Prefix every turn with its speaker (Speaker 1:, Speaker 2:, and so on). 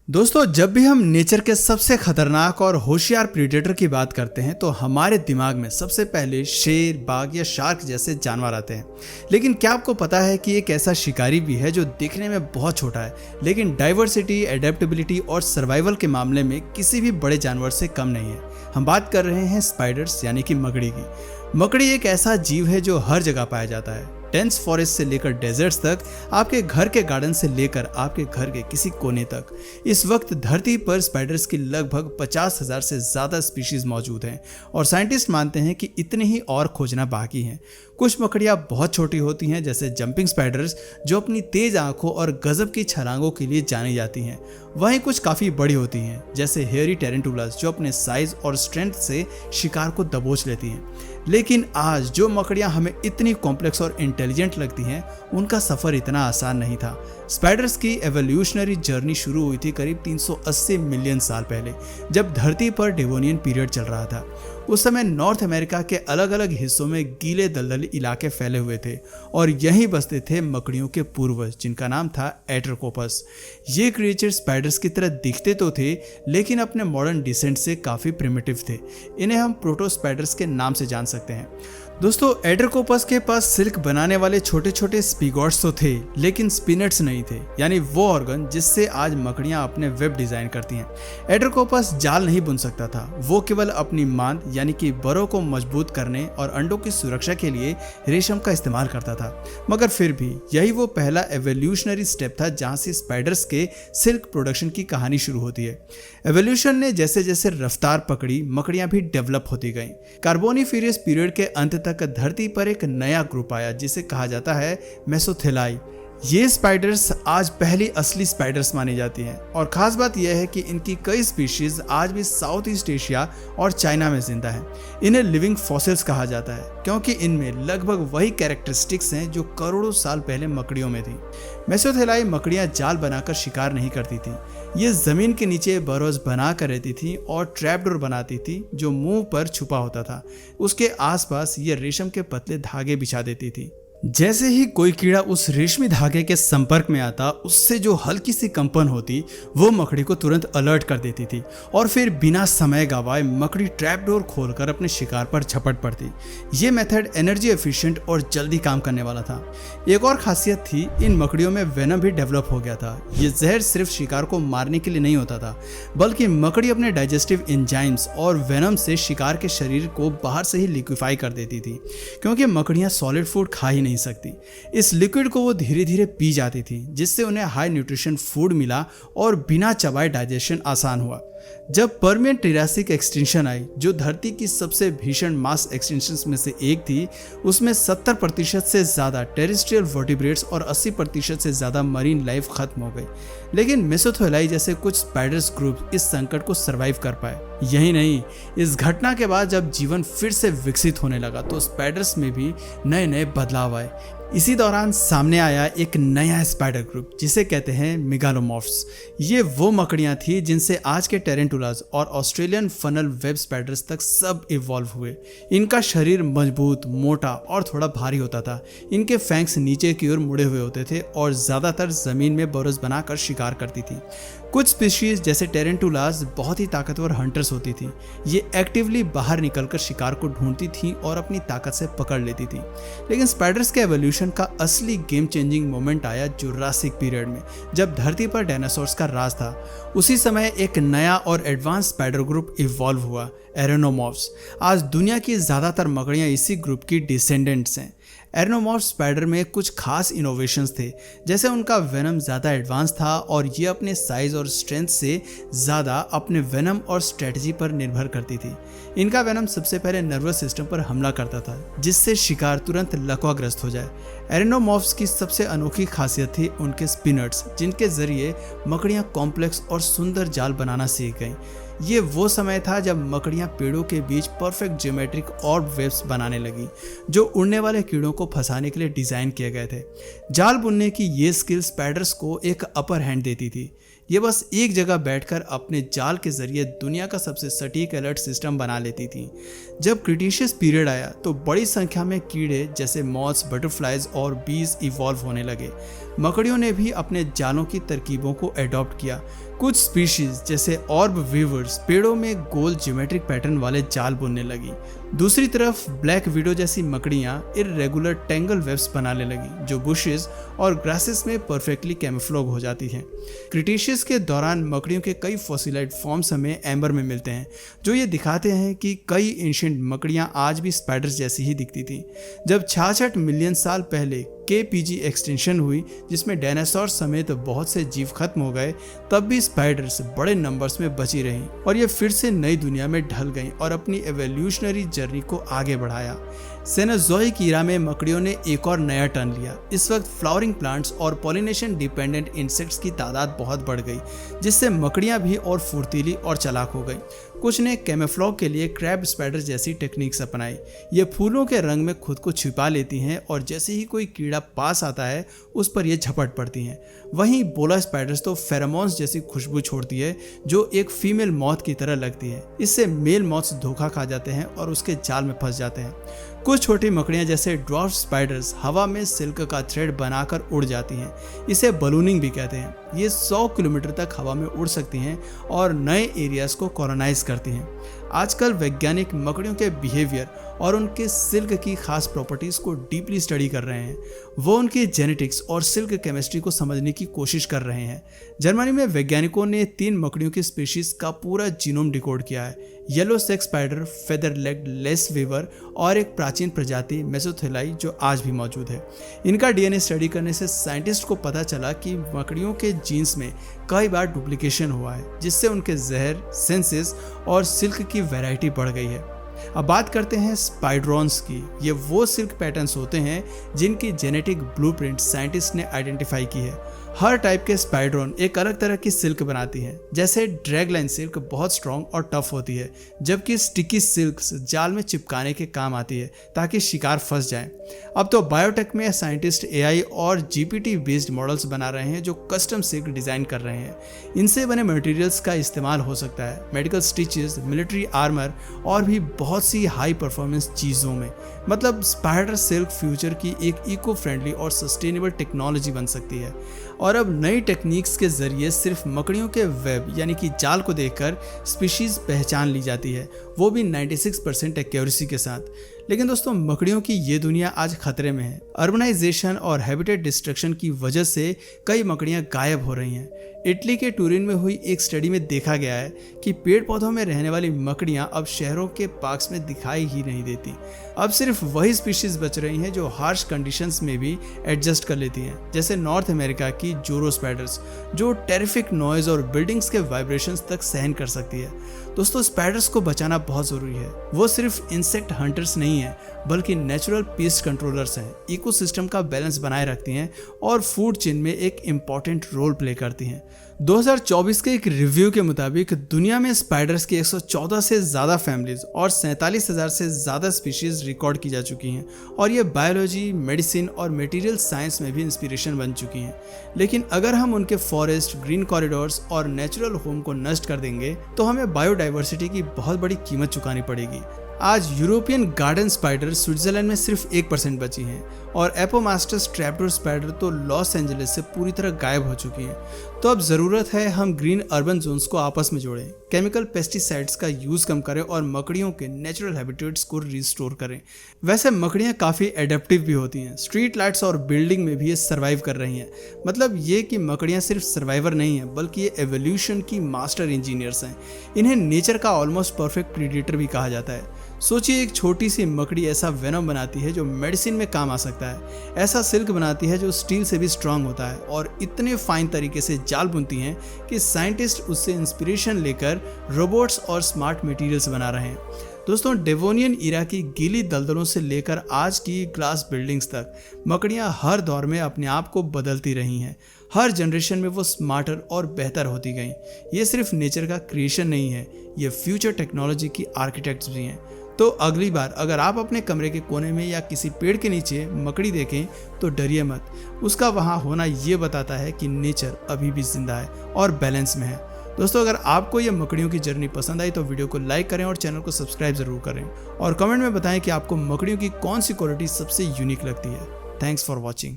Speaker 1: दोस्तों, जब भी हम नेचर के सबसे खतरनाक और होशियार प्रीडेटर की बात करते हैं तो हमारे दिमाग में सबसे पहले शेर, बाघ या शार्क जैसे जानवर आते हैं। लेकिन क्या आपको पता है कि एक ऐसा शिकारी भी है जो दिखने में बहुत छोटा है, लेकिन डाइवर्सिटी, एडेप्टेबिलिटी और सर्वाइवल के मामले में किसी भी बड़े जानवर से कम नहीं है। हम बात कर रहे हैं स्पाइडर्स यानी कि मकड़ी की। मकड़ी एक ऐसा जीव है जो हर जगह पाया जाता है। डेंस फॉरेस्ट से लेकर डेजर्ट्स तक, आपके घर के गार्डन से लेकर आपके घर के किसी कोने तक। इस वक्त धरती पर स्पाइडर्स की लगभग 50,000 से ज़्यादा स्पीशीज मौजूद हैं और साइंटिस्ट मानते हैं कि इतने ही और खोजना बाकी हैं। कुछ मकड़ियाँ बहुत छोटी होती हैं, जैसे जंपिंग स्पाइडर्स जो अपनी तेज आंखों और गजब की छलांगों के लिए जानी जाती हैं। वहीं कुछ काफ़ी बड़ी होती हैं, जैसे हेयरी टेरेंटुलास जो अपने साइज और स्ट्रेंथ से शिकार को दबोच लेती हैं। लेकिन आज जो मकड़ियाँ हमें इतनी कॉम्प्लेक्स और इंटेलिजेंट लगती हैं, उनका सफ़र इतना आसान नहीं था। स्पाइडर्स की एवोल्यूशनरी जर्नी शुरू हुई थी करीब 380 मिलियन साल पहले, जब धरती पर डेवोनियन पीरियड चल रहा था। उस समय नॉर्थ अमेरिका के अलग अलग हिस्सों में गीले दलदली इलाके फैले हुए थे और यहीं बसते थे मकड़ियों के पूर्वज, जिनका नाम था एट्रोकोपस। ये क्रिएचर स्पाइडर्स की तरह दिखते तो थे, लेकिन अपने मॉडर्न डिसेंट से काफ़ी प्रिमिटिव थे। इन्हें हम प्रोटो स्पाइडर्स के नाम से जान सकते हैं। दोस्तों, एट्रोकोपस के पास सिल्क बनाने वाले छोटे छोटे स्पिगॉट्स तो थे, लेकिन स्पिनट्स नहीं थे, यानी वो ऑर्गन जिससे आज मकड़ियां अपने वेब डिजाइन करती हैं। एट्रोकोपस जाल नहीं बुन सकता था, वो केवल अपनी मांद यानी कि बरों को मजबूत करने और अंडों की सुरक्षा के लिए रेशम का इस्तेमाल करता था। मगर फिर भी यही वो पहला एवोल्यूशनरी स्टेप था जहां से स्पाइडर्स के सिल्क प्रोडक्शन की कहानी शुरू होती है। एवोल्यूशन ने जैसे जैसे रफ्तार पकड़ी, मकड़ियां भी डेवलप होती गईं। कार्बोनिफेरस पीरियड के अंत तक धरती पर एक नया ग्रुप आया जिसे कहा जाता है मेसोथेलाई। ये स्पाइडर्स आज पहली असली स्पाइडर्स मानी जाती हैं और खास बात यह है कि इनकी कई स्पीशीज आज भी साउथ ईस्ट एशिया और चाइना में जिंदा हैं। इन्हें लिविंग फॉसिल्स कहा जाता है क्योंकि इनमें लगभग वही कैरेक्टरिस्टिक्स हैं जो करोड़ों साल पहले मकड़ियों में थी। मेसोथेलाई मकड़ियां जाल बनाकर शिकार नहीं करती थी, ये जमीन के नीचे बरोज बना कर रहती थी और ट्रैपडोर बनाती थी जो मुंह पर छुपा होता था। उसके आसपास ये रेशम के पतले धागे बिछा देती थी। जैसे ही कोई कीड़ा उस रेशमी धागे के संपर्क में आता, उससे जो हल्की सी कंपन होती वो मकड़ी को तुरंत अलर्ट कर देती थी और फिर बिना समय गवाए मकड़ी ट्रैप डोर खोलकर अपने शिकार पर झपट पड़ती। ये मेथड एनर्जी एफिशिएंट और जल्दी काम करने वाला था। एक और खासियत थी, इन मकड़ियों में वेनम भी डेवलप हो गया था। ये जहर सिर्फ शिकार को मारने के लिए नहीं होता था, बल्कि मकड़ी अपने डाइजेस्टिव एंजाइम्स और वेनम से शिकार के शरीर को बाहर से ही लिक्विफाई कर देती थी। क्योंकि मकड़ियाँ सॉलिड फूड खा ही नहीं सकती, इस लिक्विड को वो धीरे धीरे पी जाती थी, जिससे उन्हें हाई न्यूट्रिशन फूड मिला और बिना चबाए डाइजेशन आसान हुआ। जब पर्मियन ट्रियासिक एक्सटिंक्शन आई, जो धरती की सबसे भीषण मास एक्सटिंक्शंस में से एक थी, उसमें 70% से ज़्यादा टेरेस्ट्रियल वर्टिब्रेट्स और 80% से ज़्यादा मरीन लाइफ खत्म हो गई। लेकिन मेसोथेलाई जैसे कुछ स्पाइडर्स ग्रुप इस संकट को सरवाइव कर पाए। यही नहीं, इस घटना के बाद जब जीवन फिर से विकसित होने लगा तो स्पाइडर्स में भी नए नए बदलाव आए। इसी दौरान सामने आया एक नया स्पाइडर ग्रुप जिसे कहते हैं मेगालोमॉर्फ्स। ये वो मकड़ियाँ थी जिनसे आज के टेरेंटुलास और ऑस्ट्रेलियन फनल वेब स्पाइडर्स तक सब इवॉल्व हुए। इनका शरीर मजबूत, मोटा और थोड़ा भारी होता था। इनके फैंक्स नीचे की ओर मुड़े हुए होते थे और ज़्यादातर ज़मीन में बरोज बनाकर शिकार करती थी। कुछ स्पीशीज जैसे टेरेंटुलास बहुत ही ताकतवर हंटर्स होती थी। ये एक्टिवली बाहर निकलकर शिकार को ढूंढती थी और अपनी ताकत से पकड़ लेती थी। लेकिन स्पाइडर्स के एवोल्यूशन का असली गेम चेंजिंग मोमेंट आया जुरासिक पीरियड में, जब धरती पर डायनासोर्स का राज था। उसी समय एक नया और एडवांस स्पाइडर ग्रुप इवॉल्व हुआ, एरेनोमॉर्फ्स। आज दुनिया की ज़्यादातर मकड़ियाँ इसी ग्रुप की डिसेंडेंट्स हैं। एरेनोमॉर्फ स्पाइडर में कुछ खास इनोवेशंस थे, जैसे उनका वेनम ज़्यादा एडवांस था और ये अपने साइज और स्ट्रेंथ से ज़्यादा अपने वेनम और स्ट्रेटजी पर निर्भर करती थी। इनका वेनम सबसे पहले नर्वस सिस्टम पर हमला करता था, जिससे शिकार तुरंत लकवाग्रस्त हो जाए। एरेनोमॉर्फ्स की सबसे अनोखी खासियत थी उनके स्पिनर्स, जिनके जरिए मकड़ियाँ कॉम्प्लेक्स और सुंदर जाल बनाना सीख गईं। ये वो समय था जब मकड़ियाँ पेड़ों के बीच परफेक्ट ज्योमेट्रिक ऑर्ब वेब्स बनाने लगी, जो उड़ने वाले कीड़ों को फंसाने के लिए डिज़ाइन किए गए थे। जाल बुनने की ये स्किल स्पाइडर्स को एक अपर हैंड देती थी। ये बस एक जगह बैठकर अपने जाल के जरिए दुनिया का सबसे सटीक अलर्ट सिस्टम बना लेती थी। जब क्रिटेशियस पीरियड आया तो बड़ी संख्या में कीड़े जैसे मॉथ्स, बटरफ्लाइज और बीज इवॉल्व होने लगे। मकड़ियों ने भी अपने जालों की तरकीबों को एडॉप्ट किया, कुछ स्पीशीज जैसे ऑर्ब वीवर्स पेड़ों में गोल ज्योमेट्रिक पैटर्न वाले जाल बुनने लगी। दूसरी तरफ ब्लैक विडो जैसी मकड़ियां इररेगुलर टेंगल वेब्स बनाने लगी जो बुशेस और ग्रासेस में परफेक्टली कैमोफ्लेज हो जाती हैं। क्रिटेशियस के दौरान मकड़ियों के कई फॉसिलाइड फॉर्म्स हमें एम्बर में मिलते हैं जो ये दिखाते हैं कि कई एंशिएंट मकड़ियां आज भी स्पाइडर्स जैसी ही दिखती थी। जब 66 मिलियन साल पहले KPG एक्सटेंशन हुई जिसमें डायनासोर समेत बहुत से जीव खत्म हो गए, तब भी स्पाइडर्स बड़े नंबर्स में बची रहीं और ये फिर से नई दुनिया में ढल गईं और अपनी एवोल्यूशनरी जर्नी को आगे बढ़ाया। सेनोजोइक ईरा में मकड़ियों ने एक और नया टर्न लिया। इस वक्त फ्लावरिंग प्लांट्स और पॉलिनेशन डिपेंडेंट इंसेक्ट्स की तादाद बहुत बढ़ गई जिससे मकड़ियां भी और फुर्तीली और चालाक हो गई। कुछ ने कैमोफ्लेज के लिए क्रैब स्पाइडर जैसी टेक्निक्स अपनाई। ये फूलों के रंग में खुद को छिपा लेती हैं और जैसे ही कोई कीड़ा पास आता है उस पर ये झपट पड़ती हैं। वहीं बोला स्पाइडर्स तो फेरोमोन्स जैसी खुशबू छोड़ती है जो एक फीमेल मॉथ की तरह लगती है। इससे मेल मॉथ्स धोखा खा जाते हैं और उसके जाल में फंस जाते हैं। कुछ छोटी मकड़ियां जैसे ड्वार्फ स्पाइडर्स हवा में सिल्क का थ्रेड बनाकर उड़ जाती हैं। इसे बलूनिंग भी कहते हैं। ये 100 किलोमीटर तक हवा में उड़ सकती हैं और नए एरियाज को कॉलोनाइज करती हैं। आजकल वैज्ञानिक मकड़ियों के बिहेवियर और उनके सिल्क की खास प्रॉपर्टीज को डीपली स्टडी कर रहे हैं। वो उनकी जेनेटिक्स और सिल्क केमिस्ट्री को समझने की कोशिश कर रहे हैं। जर्मनी में वैज्ञानिकों ने 3 मकड़ियों की स्पीशीज का पूरा जीनोम डिकोड किया है। Yellow sex spider, feather legged lace weaver और एक प्राचीन प्रजाति मेसोथेलाई जो आज भी मौजूद है। इनका DNA स्टडी करने से साइंटिस्ट को पता चला कि मकड़ियों के जीन्स में कई बार डुप्लीकेशन हुआ है जिससे उनके जहर, सेंसेस और सिल्क की वैरायटी बढ़ गई है। अब बात करते हैं स्पाइडरॉन्स की। ये वो सिल्क पैटर्न्स होते हैं जिनकी जेनेटिक ब्लूप्रिंट साइंटिस्ट ने आइडेंटिफाई की है। हर टाइप के स्पाइडरॉन एक अलग तरह की सिल्क बनाती हैं। जैसे ड्रैगलाइन सिल्क बहुत स्ट्रॉन्ग और टफ होती है जबकि स्टिकी सिल्क जाल में चिपकाने के काम आती है ताकि शिकार फंस जाए। अब तो बायोटेक में साइंटिस्ट AI और GPT बेस्ड मॉडल्स बना रहे हैं जो कस्टम सिल्क डिजाइन कर रहे हैं। इनसे बने मटेरियल्स का इस्तेमाल हो सकता है मेडिकल स्टिचेस, मिलिट्री आर्मर और भी बहुत सी हाई परफॉर्मेंस चीज़ों में। मतलब स्पाइडर सिल्क फ्यूचर की एक इको फ्रेंडली और सस्टेनेबल टेक्नोलॉजी बन सकती है। और अब नई टेक्निक्स के जरिए सिर्फ मकड़ियों के वेब यानी कि जाल को देखकर स्पीशीज पहचान ली जाती है, वो भी 96% एक्यूरेसी के साथ। लेकिन दोस्तों मकड़ियों की ये दुनिया आज खतरे में है। अर्बनाइजेशन और हैबिटेट डिस्ट्रक्शन की वजह से कई मकड़ियां गायब हो रही हैं। इटली के टूरिन में हुई एक स्टडी में देखा गया है कि पेड़ पौधों में रहने वाली मकड़ियां अब शहरों के पार्क्स में दिखाई ही नहीं देती। अब सिर्फ वही स्पीशीज बच रही हैं जो हार्श कंडीशंस में भी एडजस्ट कर लेती हैं, जैसे नॉर्थ अमेरिका की जोरो स्पाइडर्स जो टेरिफिक नॉइज और बिल्डिंग्स के वाइब्रेशंस तक सहन कर सकती है। दोस्तों स्पाइडर्स को बचाना बहुत जरूरी है। वो सिर्फ इंसेक्ट हंटर्स नहीं है बल्कि नेचुरल पेस्ट कंट्रोलर्स हैं, इकोसिस्टम का बैलेंस बनाए रखती हैं और फूड चेन में एक इम्पॉर्टेंट रोल प्ले करती हैं। 2024 के एक रिव्यू के मुताबिक दुनिया में स्पाइडर्स की 114 से ज़्यादा फैमिलीज और 47,000 से ज़्यादा स्पीशीज रिकॉर्ड की जा चुकी हैं और ये बायोलॉजी, मेडिसिन और मटेरियल साइंस में भी इंस्पिरेशन बन चुकी हैं। लेकिन अगर हम उनके फॉरेस्ट, ग्रीन कॉरिडोर्स और नेचुरल होम को नष्ट कर देंगे तो हमें बायोडाइवर्सिटी की बहुत बड़ी कीमत चुकानी पड़ेगी। आज यूरोपियन गार्डन स्पाइडर स्विट्जरलैंड में सिर्फ 1% बची हैं और एपोमास्टस ट्रैपडोर स्पाइडर तो लॉस एंजलिस से पूरी तरह गायब हो चुकी हैं। तो अब ज़रूरत है हम ग्रीन अर्बन जोन्स को आपस में जोड़ें, केमिकल पेस्टिसाइड्स का यूज़ कम करें और मकड़ियों के नेचुरल हैबिटेट्स को रिस्टोर करें। वैसे मकड़ियाँ काफ़ी एडेप्टिव भी होती हैं। स्ट्रीट लाइट्स और बिल्डिंग में भी ये सर्वाइव कर रही हैं। मतलब ये कि मकड़ियाँ सिर्फ सर्वाइवर नहीं हैं बल्कि ये एवोल्यूशन की मास्टर इंजीनियर्स हैं। इन्हें नेचर का ऑलमोस्ट परफेक्ट प्रीडेटर भी कहा जाता है। सोचिए एक छोटी सी मकड़ी ऐसा वेनम बनाती है जो मेडिसिन में काम आ सकता है, ऐसा सिल्क बनाती है जो स्टील से भी स्ट्रांग होता है और इतने फाइन तरीके से जाल बुनती हैं कि साइंटिस्ट उससे इंस्पिरेशन लेकर रोबोट्स और स्मार्ट मटेरियल्स बना रहे हैं। दोस्तों डेवोनियन ईरा की गीली दलदलों से लेकर आज की ग्लास बिल्डिंग्स तक मकड़ियां हर दौर में अपने आप को बदलती रही हैं। हर जनरेशन में वो स्मार्टर और बेहतर होती गई। ये सिर्फ नेचर का क्रिएशन नहीं है, ये फ्यूचर टेक्नोलॉजी की आर्किटेक्ट्स भी हैं। तो अगली बार अगर आप अपने कमरे के कोने में या किसी पेड़ के नीचे मकड़ी देखें तो डरिए मत। उसका वहाँ होना ये बताता है कि नेचर अभी भी जिंदा है और बैलेंस में है। दोस्तों अगर आपको ये मकड़ियों की जर्नी पसंद आई तो वीडियो को लाइक करें और चैनल को सब्सक्राइब जरूर करें और कमेंट में बताएं कि आपको मकड़ियों की कौन सी क्वालिटी सबसे यूनिक लगती है। Thanks for watching.